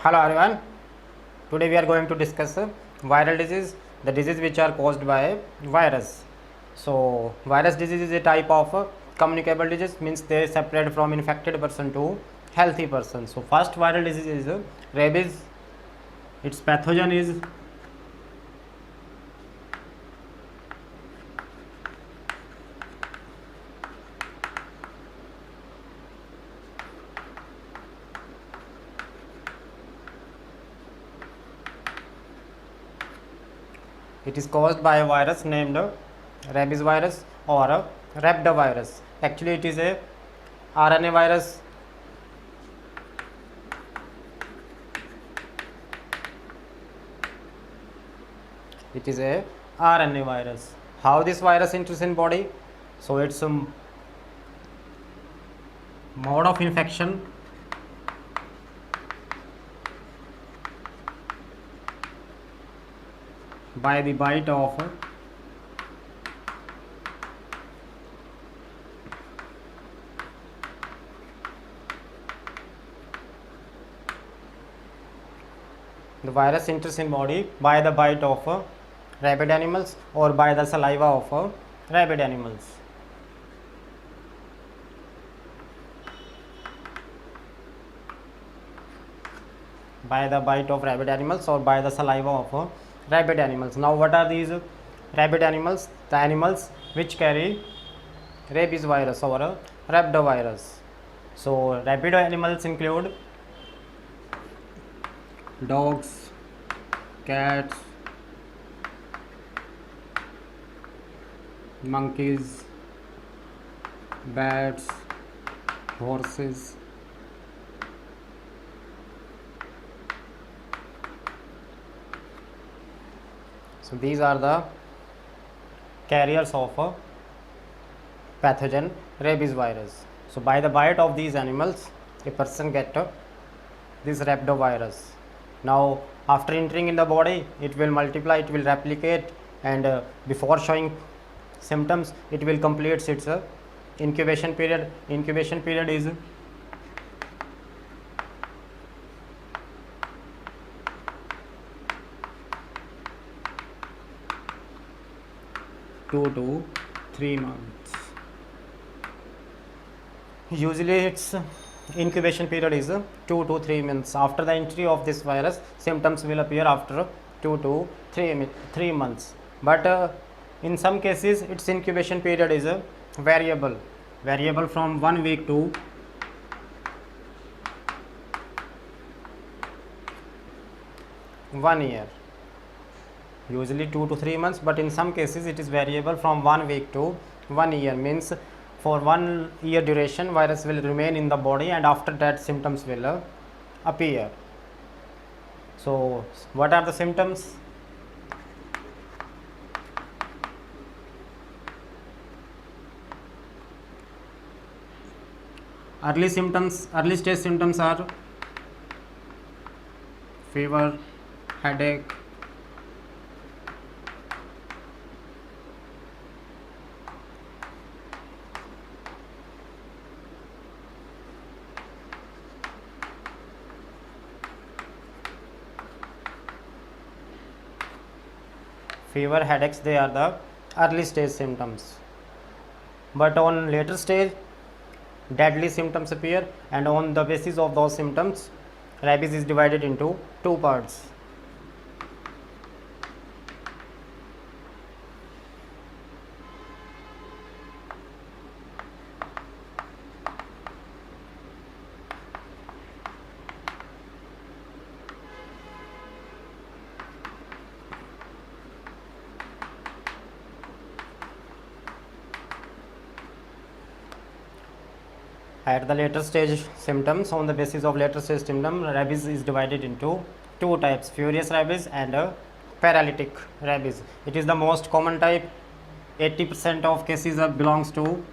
Hello everyone. Today we are going to discuss viral disease, the disease which are caused by virus. So virus disease is a type of communicable disease, means they separate from infected person to healthy person. So first viral disease is rabies. Its pathogen is caused by a virus named rabies virus or rhabdovirus. Actually it is a RNA virus. It is a RNA virus. How this virus enters in body? So it's a mode of infection by the bite of the virus enters in body by the bite of rabid animals or by the saliva of rabid animals. By the bite of rabid animals or by the saliva of rabid animals. Now what are these rabid animals? The animals which carry rabies virus or rhabdovirus. So rabid animals include dogs, cats, monkeys, bats, horses, so these are the carriers of a pathogen rabies virus. So by the bite of these animals a person get this rhabdovirus. Now after entering in the body it will multiply, it will replicate, and before showing symptoms it will complete its incubation period. Incubation period is 2 to 3 months. Usually its incubation period is 2 to 3 months. After the entry of this virus symptoms will appear after 2 to 3 months, but in some cases its incubation period is variable from 1 week to 1 year. Usually 2 to 3 months, but in some cases it is variable from 1 week to 1 year, means for 1 year duration virus will remain in the body and after that symptoms will appear. So what are the symptoms? Early stage symptoms are fever, headache, headaches, they are the early stage symptoms. But on later stage deadly symptoms appear, and on the basis of those symptoms rabies is divided into 2 parts. At the later stage symptoms, on the basis of later stage symptom, rabies is divided into 2 types, furious rabies and paralytic rabies. It is the most common type. 80% of cases belongs to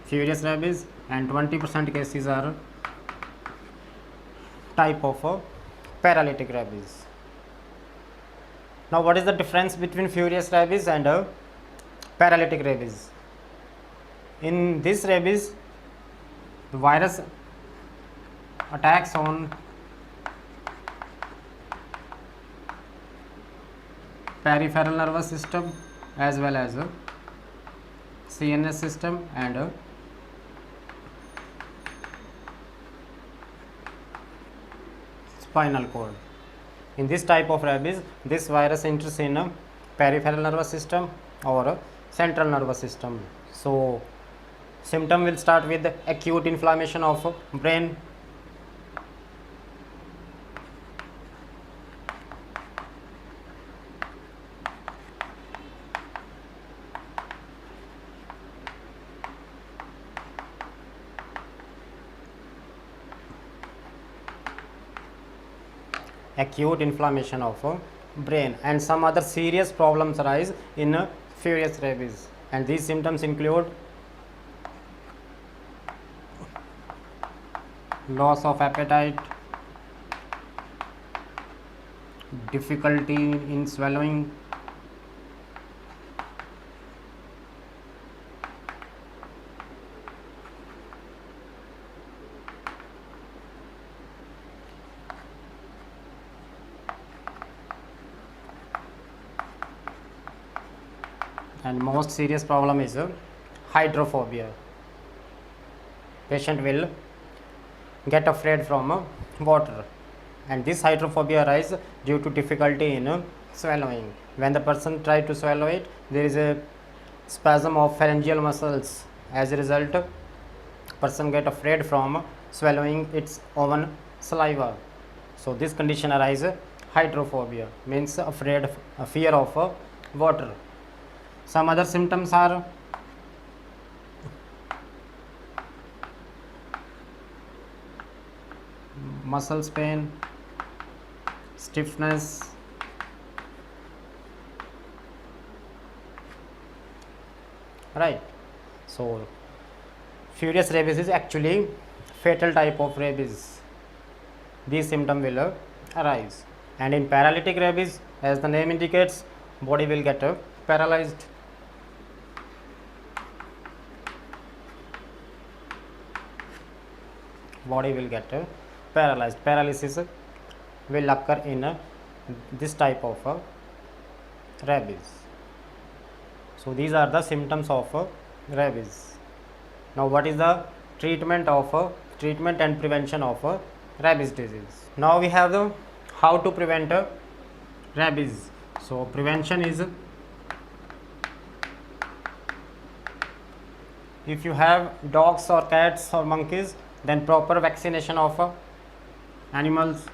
furious rabies and 20% cases are type of paralytic rabies. Now what is the difference between furious rabies and paralytic rabies? In this rabies, the virus attacks on peripheral nervous system as well as CNS system and spinal cord. In this type of rabies, this virus enters in a peripheral nervous system or a central nervous system. So symptom will start with acute inflammation of brain, acute inflammation of brain, and some other serious problems arise in furious rabies, and these symptoms include loss of appetite, difficulty in swallowing, and most serious problem is hydrophobia. Patient will get afraid from water, and this hydrophobia arises due to difficulty in swallowing. When the person try to swallow it, there is a spasm of pharyngeal muscles. As a result, person get afraid from swallowing its own saliva. So this condition arises hydrophobia, means afraid, fear of water. Some other symptoms are muscles pain, stiffness, right. So furious rabies is actually fatal type of rabies. These symptoms will arise, and in paralytic rabies, as the name indicates, body will get paralyzed. Body will get paralyzed. Paralysis will occur in this type of rabies. So these are the symptoms of rabies. Now what is the treatment and prevention of rabies disease? Now we have the how to prevent rabies. So prevention is, if you have dogs or cats or monkeys, then proper vaccination of animals.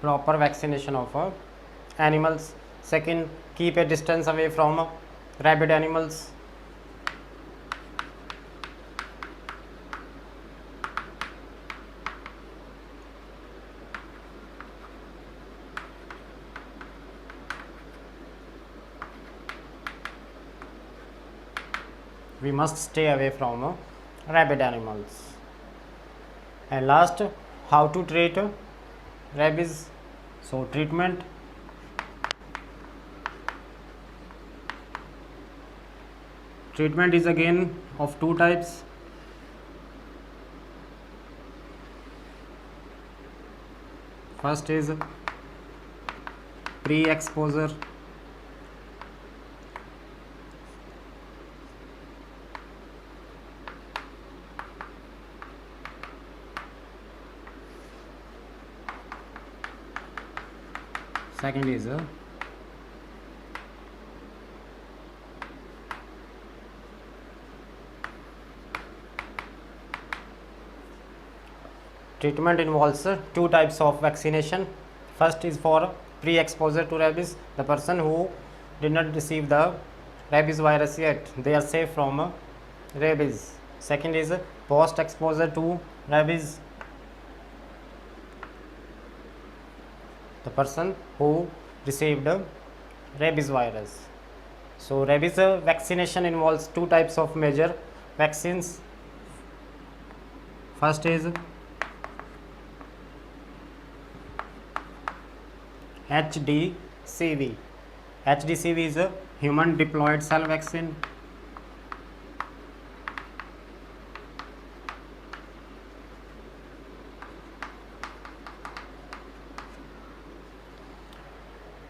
Proper vaccination of animals. Second, keep a distance away from rabid animals. We must stay away from rabid animals. And last, how to treat rabies. So treatment, is again of two types. First is pre-exposure. Second is treatment involves two types of vaccination. First is for pre-exposure to rabies. The person who did not receive the rabies virus yet, they are safe from rabies. Second is post-exposure to rabies. The person who received rabies virus. So rabies vaccination involves two types of major vaccines. First is HDCV. HDCV is a human diploid cell vaccine.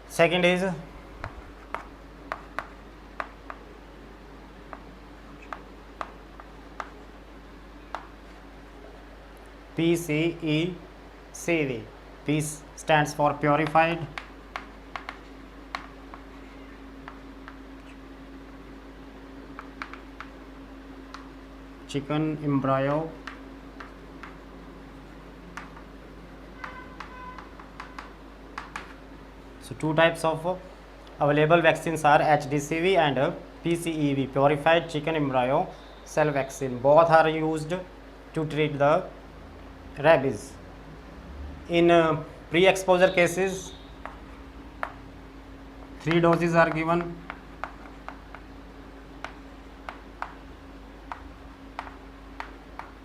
Second is PCECV. P stands for purified chicken embryo So two types of available vaccines are HDCV and PCEV, purified chicken embryo cell vaccine. Both are used to treat the rabies. In pre-exposure cases, 3 doses are given.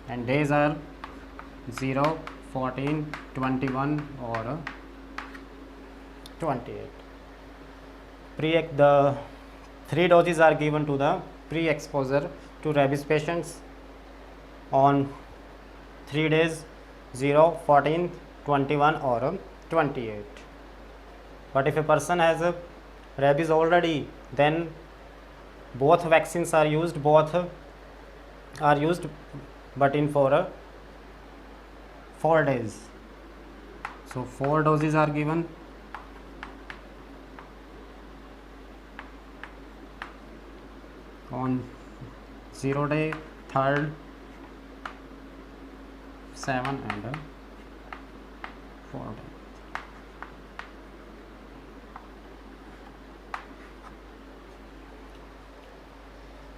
And days are 0, 14, 21 or 28. The 3 doses are given to the pre-exposure to rabies patients on 3 days 0, 14, 21 or 28. But if a person has a rabies already, then both vaccines are used, but in for 4 days. So 4 doses are given. On 0 day, 3rd, 7 and 4 day.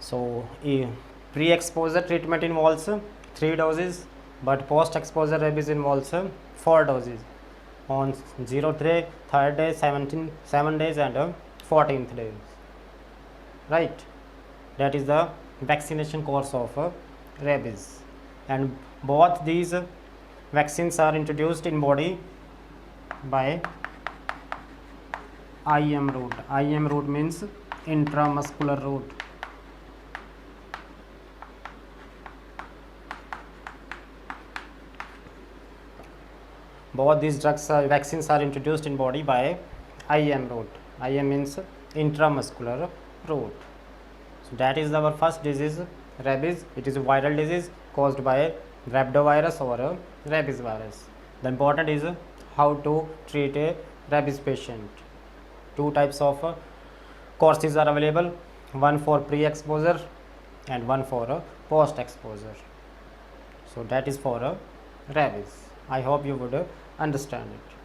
So pre-exposure treatment involves 3 doses, but post-exposure rabies involves 4 doses on 0th day, 3rd day, 7 days and 14th day. Right? That is the vaccination course of rabies, and both these vaccines are introduced in body by IM route. IM route means intramuscular route. Both these vaccines are introduced in body by IM route. IM means intramuscular route. So that is our first disease, rabies. It is a viral disease caused by rhabdovirus or rabies virus. The important is how to treat a rabies patient. 2 types of courses are available, one for pre-exposure and one for post-exposure. So that is for rabies. I hope you would understand it.